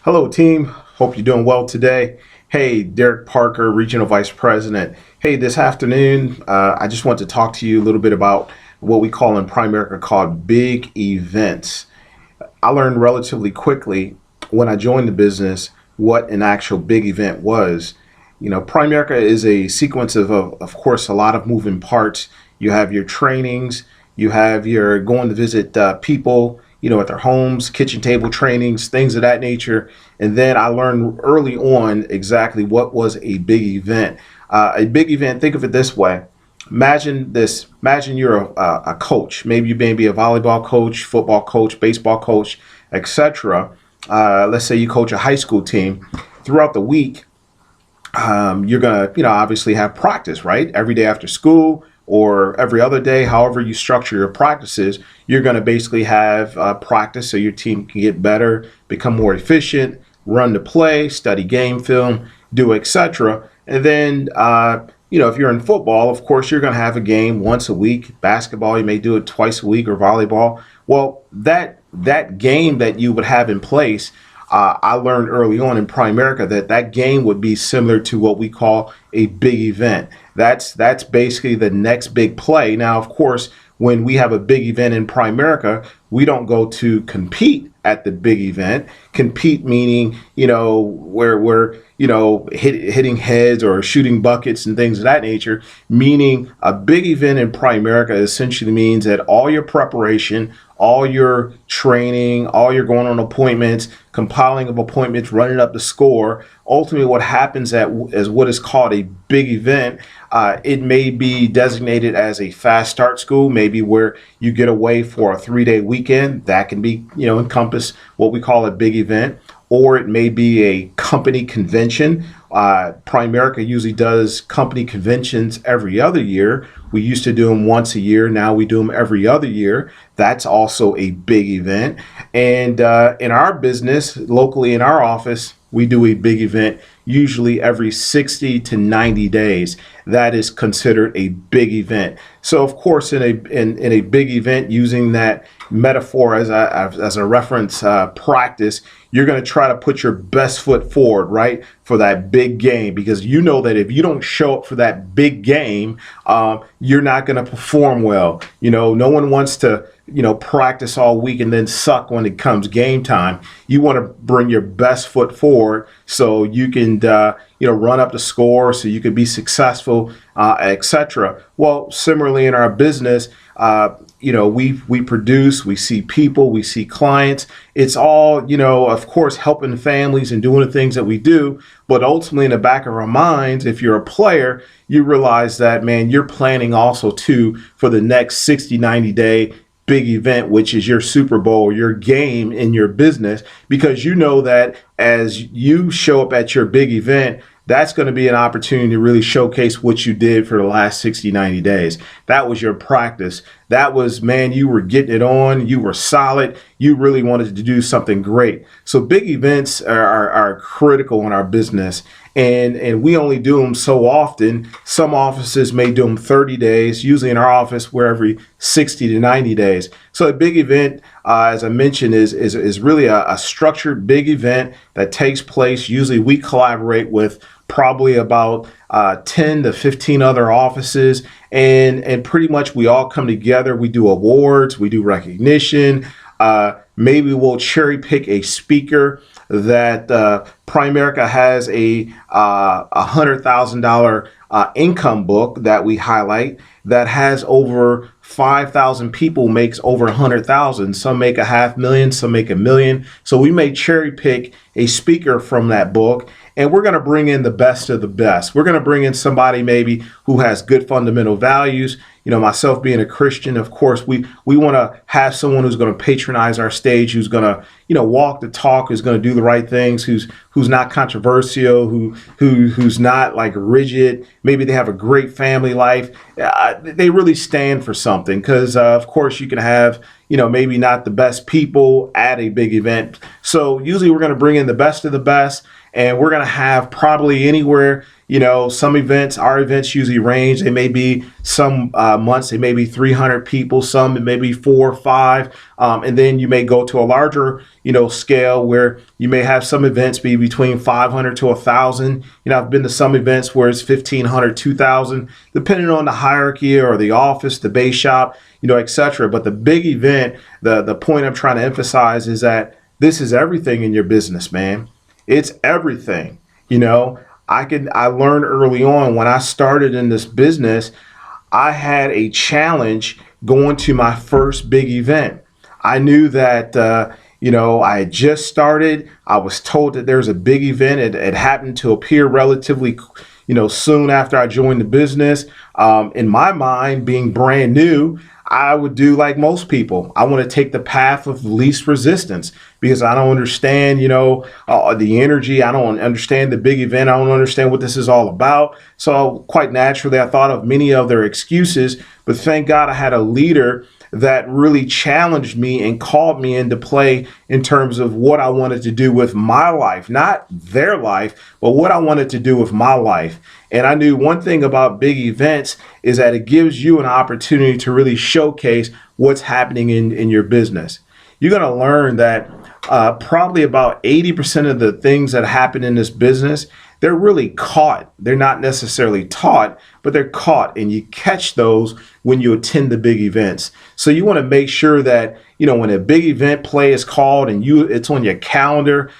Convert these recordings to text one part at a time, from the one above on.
Hello, team. Hope you're doing well today. Hey, Derrick Parker, Regional Vice President. Hey, this afternoon, I just want to talk to you a little bit about what we call in Primerica called big events. I learned relatively quickly when I joined the business what an actual big event was. Primerica is a sequence of course, a lot of moving parts. You have your trainings, you have your going to visit people, at their homes, kitchen table trainings, things of that nature. And then I learned early on exactly what was a big event. A big event, think of it this way. Imagine this. Imagine you're a coach. Maybe you may be a volleyball coach, football coach, baseball coach, etc. Let's say you coach a high school team. Throughout the week, you're gonna, obviously have practice, right? Every day after school or every other day, however you structure your practices, you're gonna basically have practice so your team can get better, become more efficient, run the play, study game film, do etc. And then, if you're in football, of course, you're gonna have a game once a week. Basketball, you may do it twice a week, or volleyball. Well, that game that you would have in place, I learned early on in Primerica that game would be similar to what we call a big event. That's basically the next big play. Now, of course, when we have a big event in Primerica, we don't go to compete at the big event. Compete meaning, where we're, hitting heads or shooting buckets and things of that nature. Meaning a big event in Primerica essentially means that all your preparation, all your training, all your going on appointments, compiling of appointments, running up the score. Ultimately, what happens as what is called a big event, it may be designated as a fast start school, maybe where you get away for a 3-day weekend. That can be, encompass what we call a big event. Or it may be a company convention. Primerica usually does company conventions every other year. We used to do them once a year. Now we do them every other year. That's also a big event. And in our business, locally in our office, we do a big event usually every 60 to 90 days. That is considered a big event. So, of course, in a big event, using that metaphor as a reference practice, you're going to try to put your best foot forward, right, for that big game, because you know that if you don't show up for that big game, you're not going to perform well. No one wants to practice all week and then suck when it comes game time. You want to bring your best foot forward so you can run up the score, so you can be successful, etc. Well, similarly in our business, we produce, we see people, we see clients. It's all, of course, helping families and doing the things that we do. But ultimately, in the back of our minds, if you're a player, you realize that, man, you're planning also too for the next 60, 90-day big event, which is your Super Bowl or your game in your business, because you know that as you show up at your big event, that's going to be an opportunity to really showcase what you did for the last 60, 90 days. That was your practice. That was, man, you were getting it on. You were solid. You really wanted to do something great. So big events are critical in our business. And we only do them so often. Some offices may do them 30 days. Usually in our office, we're every 60 to 90 days. So a big event, as I mentioned, is really a structured big event that takes place. Usually we collaborate with probably about 10 to 15 other offices. And pretty much we all come together. We do awards. We do recognition. Maybe we'll cherry pick a speaker that Primerica has a $100,000 income book that we highlight that has over 5,000 people, makes over 100,000. Some make $500,000, some make $1 million. So we may cherry pick a speaker from that book, and we're going to bring in the best of the best. We're going to bring in somebody maybe who has good fundamental values. Myself being a Christian, of course, we want to have someone who's going to patronize our stage, who's going to, walk the talk, who's going to do the right things, who's not controversial, who's not like rigid. Maybe they have a great family life. They really stand for something, because, of course, you can have, maybe not the best people at a big event. So usually we're going to bring in the best of the best. And we're going to have probably anywhere, Some events, our events usually range. They may be some months, they may be 300 people, some it may be 4 or 5. And then you may go to a larger, scale where you may have some events be between 500 to 1,000. I've been to some events where it's 1,500, 2,000, depending on the hierarchy or the office, the base shop, etc. But the big event, the point I'm trying to emphasize is that this is everything in your business, man. It's everything. I learned early on when I started in this business, I had a challenge going to my first big event. I knew that, I had just started. I was told that there's a big event. It happened to appear relatively, soon after I joined the business. In my mind, being brand new, I would do like most people. I want to take the path of least resistance because I don't understand, the energy. I don't understand the big event. I don't understand what this is all about. So quite naturally, I thought of many other excuses, but thank God I had a leader that really challenged me and called me into play in terms of what I wanted to do with my life, not their life, but what I wanted to do with my life. And I knew one thing about big events is that it gives you an opportunity to really showcase what's happening in your business. You're going to learn that probably about 80% of the things that happen in this business, they're really caught. They're not necessarily taught, but they're caught, and you catch those when you attend the big events. So you want to make sure that, when a big event play is called and it's on your calendar,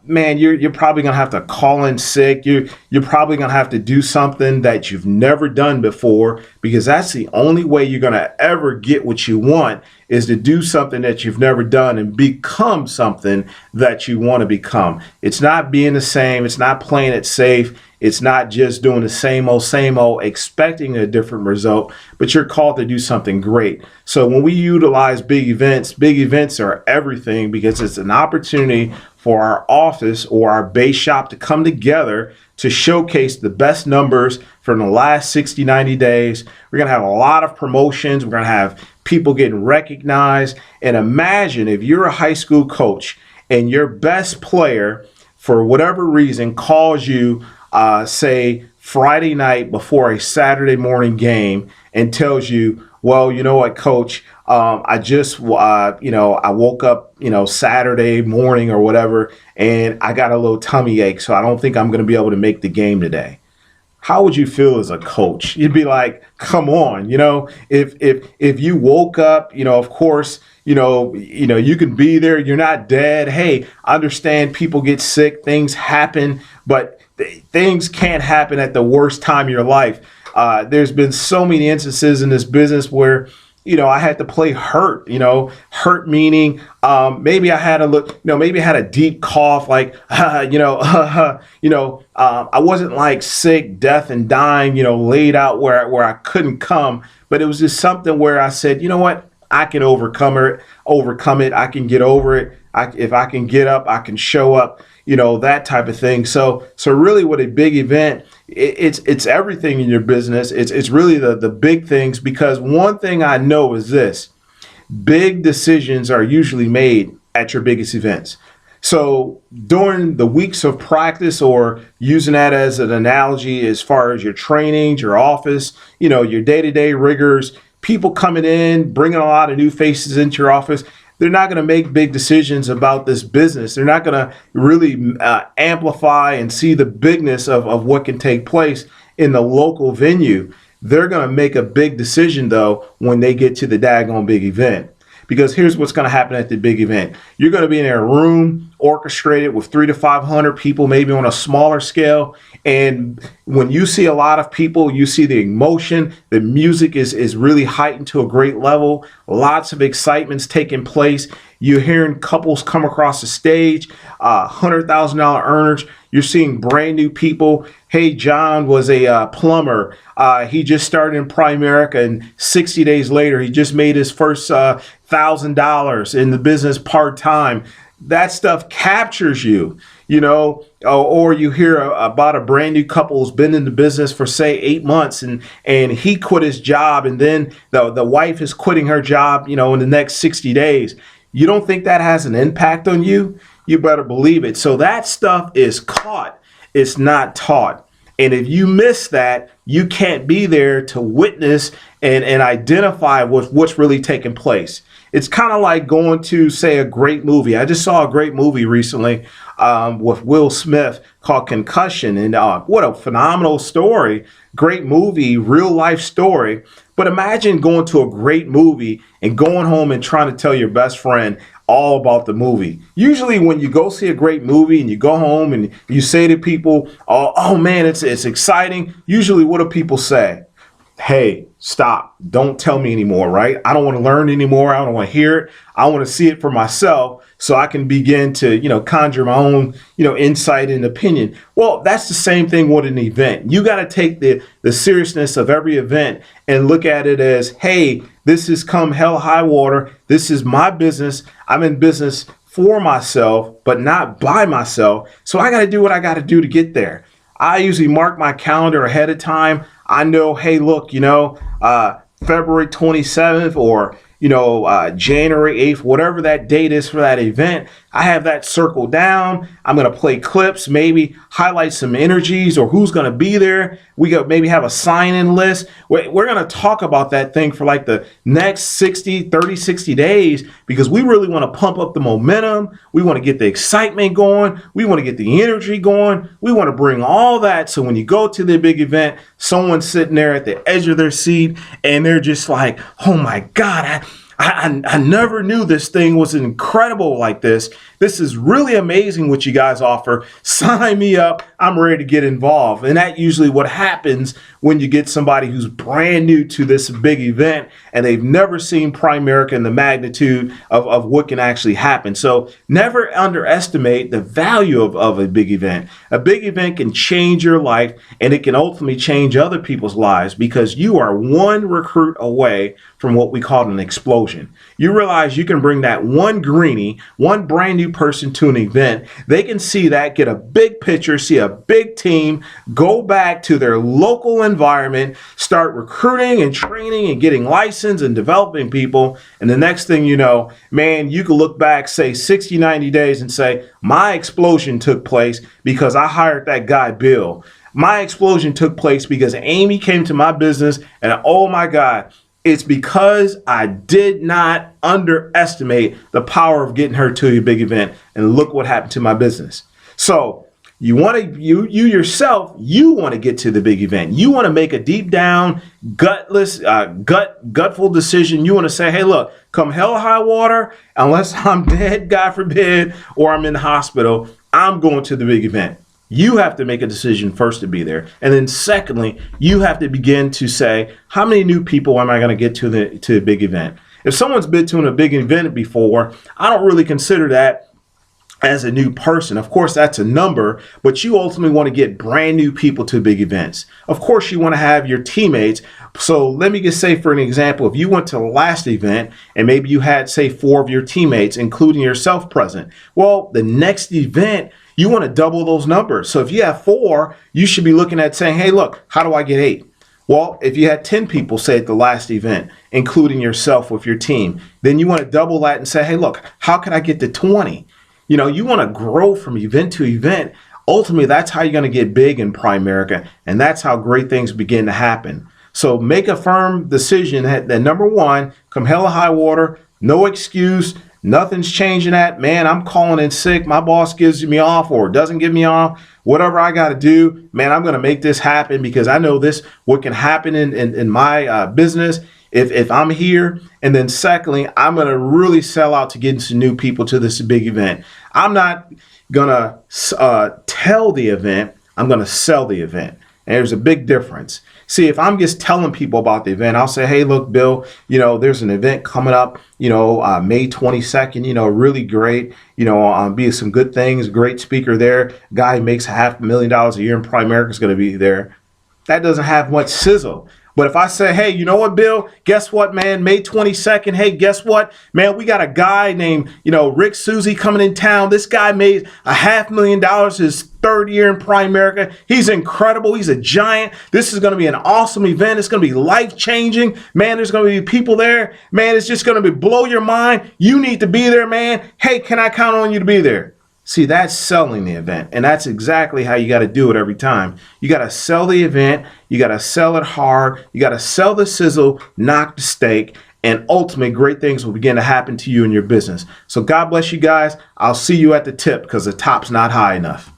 man, you're probably gonna have to call in sick. You're probably gonna have to do something that you've never done before, because that's the only way you're gonna ever get what you want, is to do something that you've never done and become something that you want to become. It's not being the same. It's not playing it safe. It's not just doing the same old, expecting a different result, but you're called to do something great. So when we utilize big events are everything, because it's an opportunity for our office or our base shop to come together to showcase the best numbers from the last 60, 90 days. We're going to have a lot of promotions. We're going to have people getting recognized. And imagine if you're a high school coach and your best player, for whatever reason, calls you, say, Friday night before a Saturday morning game and tells you, well, you know what, coach, I just, I woke up, Saturday morning or whatever, and I got a little tummy ache, so I don't think I'm going to be able to make the game today. How would you feel as a coach? You'd be like, come on, if you woke up, of course, you can be there. You're not dead. Hey, I understand people get sick. Things happen, but things can't happen at the worst time of your life. There's been so many instances in this business where, I had to play hurt, hurt meaning, maybe I had maybe I had a deep cough, like, I wasn't like sick, death and dying, laid out where I couldn't come, but it was just something where I said, you know what, I can overcome it. I can get over it. If I can get up, I can show up, that type of thing. So really with a big event, it's everything in your business. It's really the big things, because one thing I know is this: big decisions are usually made at your biggest events. So during the weeks of practice, or using that as an analogy as far as your trainings, your office, your day-to-day rigors, people coming in, bringing a lot of new faces into your office, they're not going to make big decisions about this business. They're not going to really amplify and see the bigness of what can take place in the local venue. They're going to make a big decision, though, when they get to the daggone big event. Because here's what's going to happen at the big event. You're going to be in a room orchestrated with 300 to 500 people, maybe on a smaller scale. And when you see a lot of people, you see the emotion, the music is really heightened to a great level. Lots of excitement's taking place. You're hearing couples come across the stage, $100,000 earners. You're seeing brand new people. Hey, John was a plumber. He just started in Primerica, and 60 days later, he just made his first $1,000 in the business part-time. That stuff captures you, or you hear about a brand new couple who's been in the business for, say, 8 months, and he quit his job, and then the wife is quitting her job, in the next 60 days. You don't think that has an impact on you? You better believe it. So that stuff is caught. It's not taught. And if you miss that, you can't be there to witness and identify with what's really taking place. It's kind of like going to, say, a great movie. I just saw a great movie recently with Will Smith called Concussion. And what a phenomenal story. Great movie, real life story. But imagine going to a great movie and going home and trying to tell your best friend all about the movie. Usually when you go see a great movie and you go home and you say to people, oh man, it's exciting. Usually what do people say? Hey, stop. Don't tell me anymore, right? I don't want to learn anymore. I don't want to hear it. I want to see it for myself so I can begin to, conjure my own, insight and opinion. Well, that's the same thing with an event. You got to take the seriousness of every event and look at it as, hey, this is come hell high water. This is my business. I'm in business for myself, but not by myself. So I got to do what I got to do to get there. I usually mark my calendar ahead of time. I know, hey, look, February 27th or, January 8th, whatever that date is for that event, I have that circled down. I'm going to play clips, maybe highlight some energies or who's going to be there. We got maybe have a sign-in list. We're going to talk about that thing for like the next 60 days because we really want to pump up the momentum. We want to get the excitement going. We want to get the energy going. We want to bring all that. So when you go to the big event, someone's sitting there at the edge of their seat and they're just like, oh my God, I never knew this thing was incredible like this. This is really amazing what you guys offer. Sign me up. I'm ready to get involved. And that usually what happens when you get somebody who's brand new to this big event and they've never seen Primerica and the magnitude of what can actually happen. So never underestimate the value of a big event. A big event can change your life and it can ultimately change other people's lives because you are one recruit away from what we call an explosion. You realize you can bring that one greenie, one brand new person to an event. They can see that, get a big picture, see a big team, go back to their local environment, start recruiting and training and getting licensed and developing people. And the next thing you know, man, you can look back, say 60, 90 days and say, my explosion took place because I hired that guy, Bill. My explosion took place because Amy came to my business and oh my God, it's because I did not underestimate the power of getting her to a big event. And look what happened to my business. So you want to, you yourself, you want to get to the big event. You want to make a deep down, gutful decision. You want to say, hey, look, come hell or high water, unless I'm dead, God forbid, or I'm in the hospital, I'm going to the big event. You have to make a decision first to be there. And then secondly, you have to begin to say, how many new people am I going to get to the big event? If someone's been to a big event before, I don't really consider that as a new person. Of course, that's a number, but you ultimately want to get brand new people to big events. Of course, you want to have your teammates. So let me just say, for an example, if you went to the last event and maybe you had, say, 4 of your teammates, including yourself, present. Well, the next event, you want to double those numbers. So if you have 4, you should be looking at saying, hey, look, how do I get 8? Well, if you had 10 people, say, at the last event, including yourself with your team, then you want to double that and say, hey, look, how can I get to 20? You want to grow from event to event. Ultimately, that's how you're going to get big in Primerica, and that's how great things begin to happen. So make a firm decision that number one, come hell or high water, no excuse, nothing's changing that. Man, I'm calling in sick. My boss gives me off or doesn't give me off. Whatever I got to do, man, I'm going to make this happen because I know what can happen in my business if I'm here. And then secondly, I'm going to really sell out to get some new people to this big event. I'm not going to tell the event. I'm going to sell the event. And there's a big difference. See, if I'm just telling people about the event, I'll say, hey, look, Bill, there's an event coming up, May 22nd, really great, be some good things, great speaker there. Guy who makes $500,000 a year in Primerica is going to be there. That doesn't have much sizzle. But if I say, hey, you know what, Bill, guess what, man, May 22nd, hey, guess what, man, we got a guy named, Rick Susie coming in town. This guy made $500,000 his 3rd year in Primerica. He's incredible. He's a giant. This is going to be an awesome event. It's going to be life-changing. Man, there's going to be people there. Man, it's just going to blow your mind. You need to be there, man. Hey, can I count on you to be there? See, that's selling the event. And that's exactly how you got to do it every time. You got to sell the event. You got to sell it hard. You got to sell the sizzle, knock the steak, and ultimately great things will begin to happen to you in your business. So God bless you guys. I'll see you at the tip because the top's not high enough.